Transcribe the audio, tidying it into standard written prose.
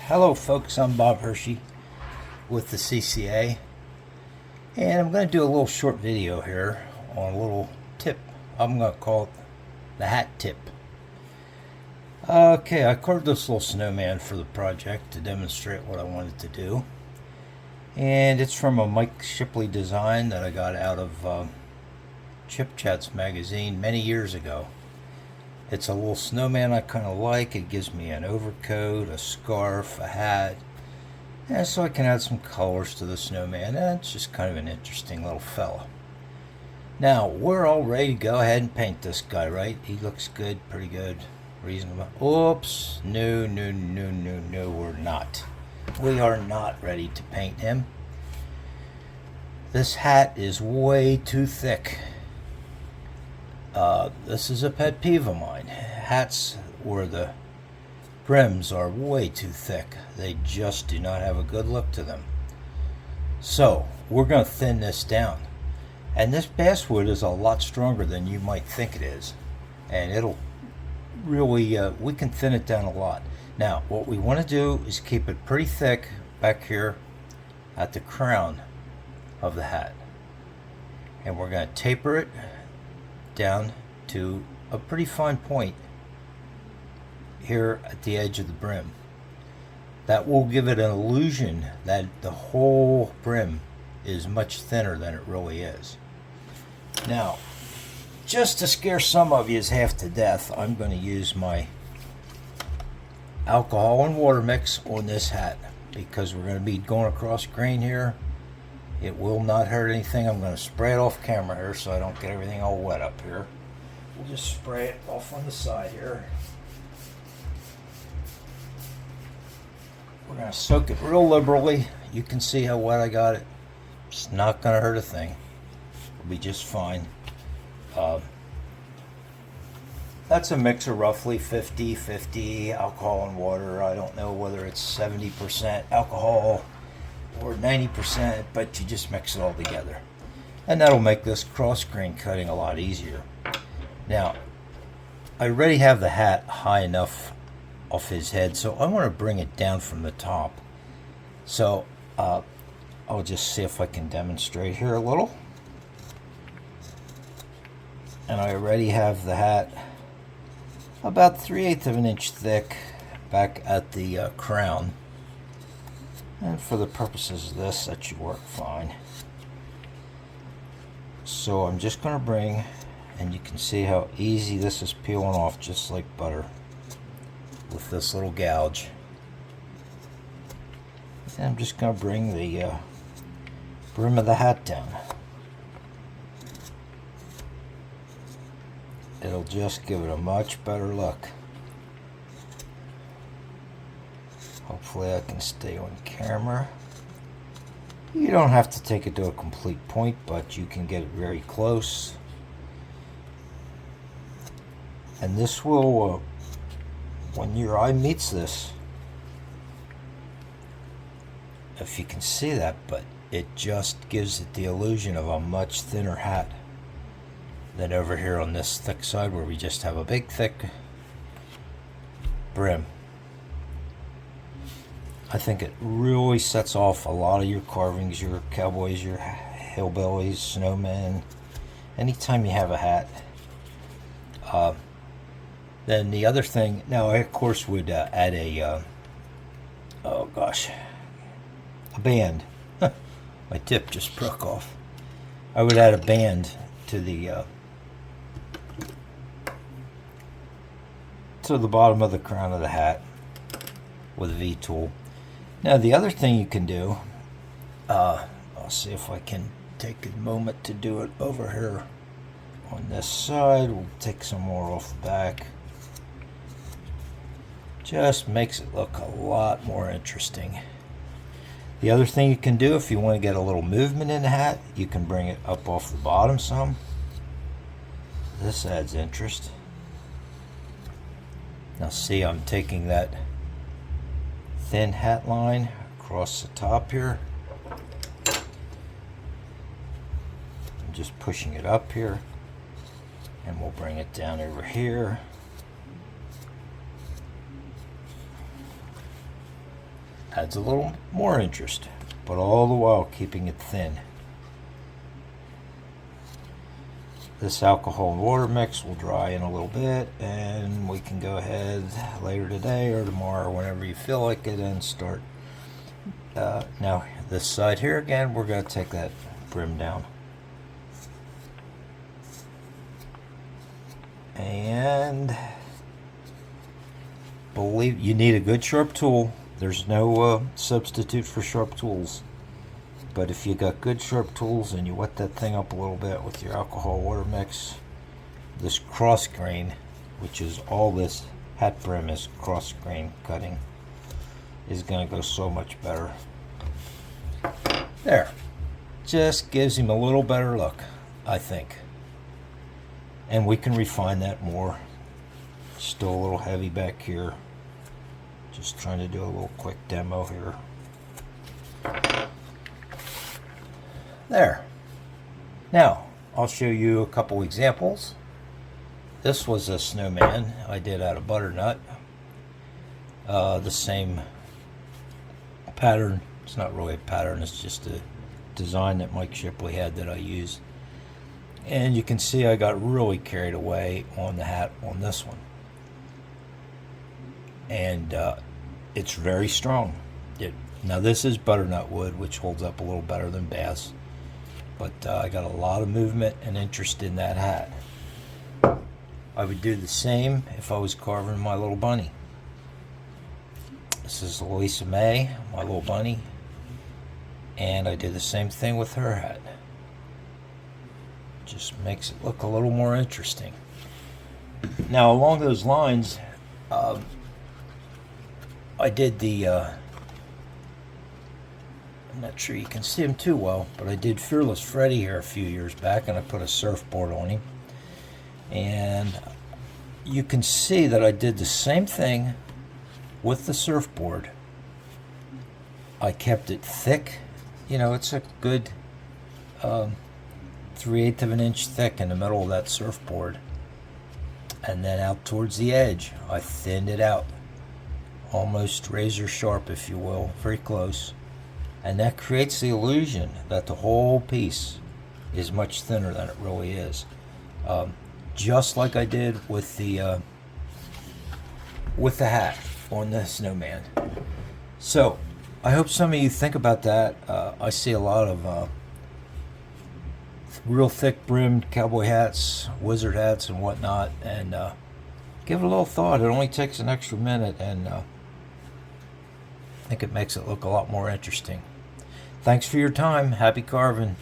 Hello folks, I'm Bob Hershey with the CCA, and I'm going to do a little short video here on a little tip. I'm going to call it the hat tip. Okay, I carved this little snowman for the project to demonstrate what I wanted to do, and it's from a Mike Shipley design that I got out of Chip Chats magazine many years ago. It's a little snowman I kind of like. It gives me an overcoat, a scarf, a hat, and so I can add some colors to the snowman, and it's just kind of an interesting little fella. Now, we're all ready to go ahead and paint this guy, right? He looks good, pretty good, reasonable. Oops, no, we're not. We are not ready to paint him. This hat is way too thick. This is a pet peeve of mine. Hats where the brims are way too thick. They just do not have a good look to them. So we're going to thin this down. And this basswood is a lot stronger than you might think it is. And it'll really, we can thin it down a lot. Now, what we want to do is keep it pretty thick back here at the crown of the hat. And we're going to taper it down to a pretty fine point here at the edge of the brim. That will give it an illusion that the whole brim is much thinner than it really is. Now, just to scare some of you half to death, I'm going to use my alcohol and water mix on this hat because we're going to be going across grain here. It will not hurt anything. I'm going to spray it off camera here so I don't get everything all wet up here. We'll just spray it off on the side here. We're going to soak it real liberally. You can see how wet I got it. It's not going to hurt a thing. It'll be just fine. That's a mix of roughly 50-50 alcohol and water. I don't know whether it's 70% alcohol or 90%, but you just mix it all together. And that'll make this cross grain cutting a lot easier. Now, I already have the hat high enough off his head, so I want to bring it down from the top. So I'll just see if I can demonstrate here a little. And I already have the hat about 3/8 of an inch thick back at the crown. And for the purposes of this, that should work fine. So I'm just going to bring, and you can see how easy this is peeling off just like butter with this little gouge. And I'm just going to bring the brim of the hat down. It'll just give it a much better look. Hopefully I can stay on camera. You don't have to take it to a complete point, but you can get it very close. And this will, when your eye meets this, if you can see that, but it just gives it the illusion of a much thinner hat than over here on this thick side where we just have a big thick brim. I think it really sets off a lot of your carvings, your cowboys, your hillbillies, snowmen. Anytime you have a hat. Then the other thing, now I of course would add a, oh gosh, a band. My tip just broke off. I would add a band to the bottom of the crown of the hat with a V-tool. Now the other thing you can do, I'll see if I can take a moment to do it over here on this side. We'll take some more off the back. Just makes it look a lot more interesting. The other thing you can do if you want to get a little movement in the hat, you can bring it up off the bottom some. This adds interest. Now see, I'm taking that thin hat line across the top here. I'm just pushing it up here, and we'll bring it down over here. adds a little more interest, but all the while keeping it thin. This alcohol and water mix will dry in a little bit, and we can go ahead later today or tomorrow, whenever you feel like it, and start. Now this side here again, we're going to take that brim down. And believe you need a good sharp tool. There's no substitute for sharp tools. But if you got good sharp tools and you wet that thing up a little bit with your alcohol water mix, this cross grain, which is all this hat brim is cross grain cutting, is going to go so much better. There. Just gives him a little better look, I think. And we can refine that more. Still a little heavy back here. Just trying to do a little quick demo here. There. Now, I'll show you a couple examples. This was a snowman I did out of butternut. The same pattern. It's not really a pattern, it's just a design that Mike Shipley had that I used. And you can see I got really carried away on the hat on this one. And it's very strong. Now this is butternut wood, which holds up a little better than bass. But I got a lot of movement and interest in that hat. I would do the same if I was carving my little bunny. This is Lisa May, my little bunny. And I did the same thing with her hat. Just makes it look a little more interesting. Now along those lines, I did the, I'm not sure you can see him too well, but I did Fearless Freddy here a few years back, and I put a surfboard on him. And you can see that I did the same thing with the surfboard. I kept it thick. You know, it's a good 3/8 of an inch thick in the middle of that surfboard. And then out towards the edge, I thinned it out. Almost razor sharp, if you will, very close. And that creates the illusion that the whole piece is much thinner than it really is. Just like I did with the hat on the snowman. So I hope some of you think about that. I see a lot of real thick brimmed cowboy hats, wizard hats and whatnot, and give it a little thought. It only takes an extra minute, and I think it makes it look a lot more interesting. Thanks for your time. Happy carving.